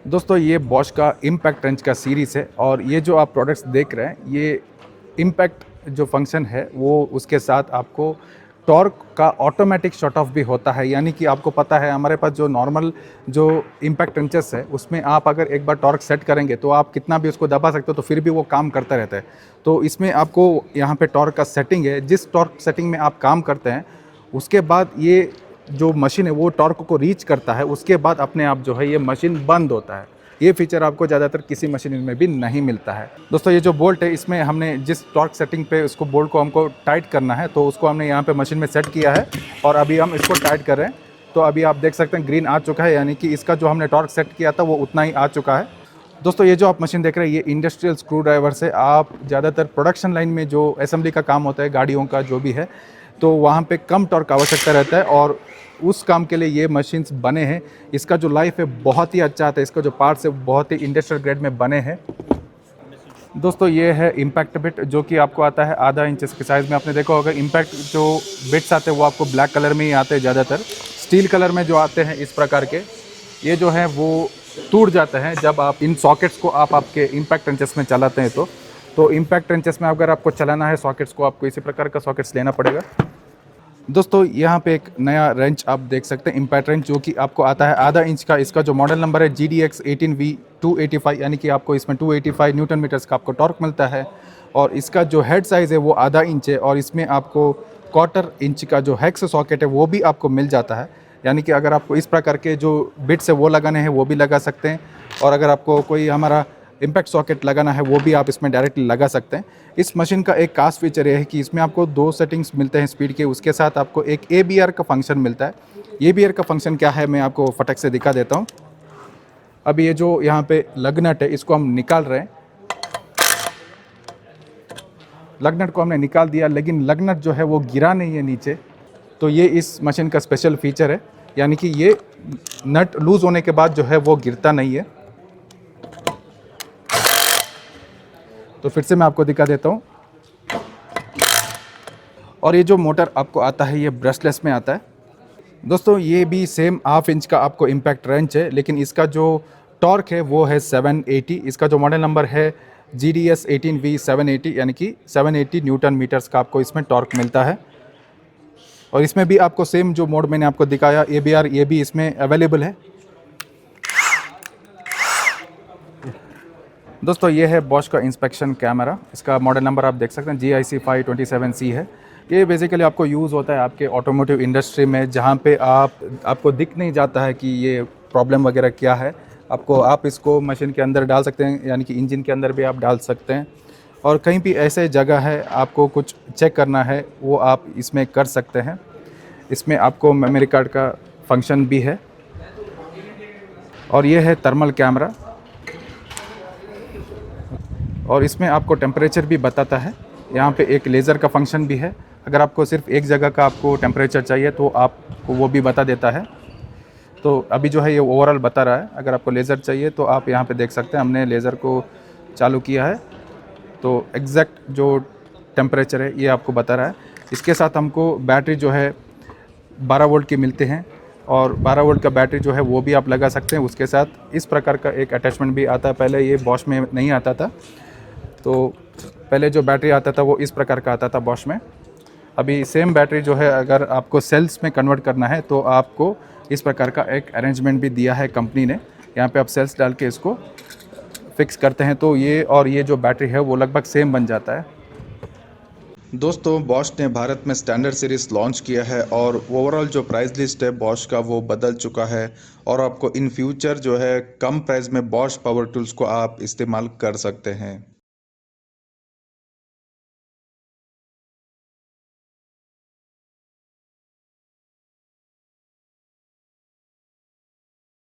दोस्तों ये बॉश का इम्पैक्ट रेंच का सीरीज़ है और ये जो आप प्रोडक्ट्स देख रहे हैं ये इम्पैक्ट जो फंक्शन है वो उसके साथ आपको टॉर्क का ऑटोमेटिक शट ऑफ भी होता है। यानी कि आपको पता है हमारे पास जो नॉर्मल जो इम्पैक्ट रेंचेस है उसमें आप अगर एक बार टॉर्क सेट करेंगे तो आप कितना भी उसको दबा सकते हो तो फिर भी वो काम करता रहता है। तो इसमें आपको यहाँ पे टॉर्क का सेटिंग है, जिस टॉर्क सेटिंग में आप काम करते हैं उसके बाद ये जो मशीन है वो टॉर्क को रीच करता है, उसके बाद अपने आप जो है ये मशीन बंद होता है। ये फीचर आपको ज़्यादातर किसी मशीन में भी नहीं मिलता है। दोस्तों ये जो बोल्ट है इसमें हमने जिस टॉर्क सेटिंग पे उसको बोल्ट को हमको टाइट करना है तो उसको हमने यहाँ पे मशीन में सेट किया है और अभी हम इसको टाइट कर रहे हैं। तो अभी आप देख सकते हैं ग्रीन आ चुका है, यानी कि इसका जो हमने टॉर्क सेट किया था वो उतना ही आ चुका है। दोस्तों ये जो आप मशीन देख रहे हैं ये इंडस्ट्रियल स्क्रू ड्राइवर से आप ज़्यादातर प्रोडक्शन लाइन में जो असेंबली का काम होता है गाड़ियों का जो भी है तो वहाँ पे कम टॉर्क का आवश्यकता रहता है और उस काम के लिए ये मशीन्स बने हैं। इसका जो लाइफ है बहुत ही अच्छा आता है, इसका जो पार्ट्स है बहुत ही इंडस्ट्रियल ग्रेड में बने हैं। दोस्तों ये है इम्पैक्ट बिट जो कि आपको आता है आधा इंच के साइज़ में। आपने देखा होगा इम्पैक्ट जो बिट्स आते हैं वो आपको ब्लैक कलर में ही आते हैं ज़्यादातर। स्टील कलर में जो आते हैं इस प्रकार के ये जो है वो टूट जाते हैं जब आप इन सॉकेट्स को आप आपके इम्पैक्ट रेंचेस में चलाते हैं। तो इम्पैक्ट रेंचेस में अगर आपको चलाना है सॉकेट्स को आपको इसी प्रकार का सॉकेट्स लेना पड़ेगा। दोस्तों यहाँ पे एक नया रेंच आप देख सकते हैं इम्पैक्ट रेंच जो कि आपको आता है आधा इंच का। इसका जो मॉडल नंबर है GDX 18V 285, यानी कि आपको इसमें 285 न्यूटन मीटर्स का आपको टॉर्क मिलता है और इसका जो हेड साइज़ है वो आधा इंच है और इसमें आपको 1/4 इंच का जो हेक्स सॉकेट है वो भी आपको मिल जाता है। यानी कि अगर आपको इस प्रकार के जो बिट्स है वो लगाने हैं वो भी लगा सकते हैं और अगर आपको कोई हमारा इम्पैक्ट सॉकेट लगाना है वो भी आप इसमें डायरेक्टली लगा सकते हैं। इस मशीन का एक खास फीचर ये है कि इसमें आपको 2 सेटिंग्स मिलते हैं स्पीड के, उसके साथ आपको एक ABR का फंक्शन मिलता है। ABR का फंक्शन क्या है मैं आपको फटक से दिखा देता हूँ। अभी ये जो यहाँ पे लग नट है इसको हम निकाल रहे हैं। लग नट को हमने निकाल दिया लेकिन लग नट जो है वो गिरा नहीं है नीचे, तो ये इस मशीन का स्पेशल फीचर है। यानी कि ये नट लूज़ होने के बाद जो है वो गिरता नहीं है। तो फिर से मैं आपको दिखा देता हूँ। और ये जो मोटर आपको आता है ये ब्रशलेस में आता है। दोस्तों ये भी सेम ½ इंच का आपको इम्पैक्ट रेंच है लेकिन इसका जो टॉर्क है वो है 780। इसका जो मॉडल नंबर है GDS 18V 780, यानी कि 780 न्यूटन मीटर्स का आपको इसमें टॉर्क मिलता है। और इसमें भी आपको सेम जो मोड मैंने आपको दिखाया ABR ये भी इसमें अवेलेबल है। दोस्तों ये है बॉश का इंस्पेक्शन कैमरा, इसका मॉडल नंबर आप देख सकते हैं GIC 527C है। ये बेसिकली आपको यूज़ होता है आपके ऑटोमोटिव इंडस्ट्री में जहाँ पे आपको दिख नहीं जाता है कि ये प्रॉब्लम वगैरह क्या है। आप इसको मशीन के अंदर डाल सकते हैं, यानी कि इंजन के अंदर भी आप डाल सकते हैं। और कहीं भी ऐसे जगह है आपको कुछ चेक करना है वो आप इसमें कर सकते हैं। इसमें आपको मेमोरी कार्ड का फंक्शन भी है। और ये है थर्मल कैमरा और इसमें आपको टेम्परेचर भी बताता है। यहाँ पे एक लेज़र का फंक्शन भी है, अगर आपको सिर्फ एक जगह का आपको टेम्परेचर चाहिए तो आपको वो भी बता देता है। तो अभी जो है ये ओवरऑल बता रहा है। अगर आपको लेज़र चाहिए तो आप यहाँ पे देख सकते हैं हमने लेज़र को चालू किया है तो एग्जैक्ट जो टेम्परेचर है ये आपको बता रहा है। इसके साथ हमको बैटरी जो है 12 वोल्ट की मिलते हैं और 12 वोल्ट का बैटरी जो है वो भी आप लगा सकते हैं। उसके साथ इस प्रकार का एक अटैचमेंट भी आता है, पहले ये बॉश में नहीं आता था। तो पहले जो बैटरी आता था वो इस प्रकार का आता था बॉश में। अभी सेम बैटरी जो है अगर आपको सेल्स में कन्वर्ट करना है तो आपको इस प्रकार का एक अरेंजमेंट भी दिया है कंपनी ने। यहाँ पे आप सेल्स डाल के इसको फिक्स करते हैं तो ये और ये जो बैटरी है वो लगभग सेम बन जाता है। दोस्तों बॉश ने भारत में स्टैंडर्ड सीरीज लॉन्च किया है और ओवरऑल जो प्राइस लिस्ट है बॉश का वो बदल चुका है और आपको इन फ्यूचर जो है कम प्राइस में बॉश पावर टूल्स को आप इस्तेमाल कर सकते हैं।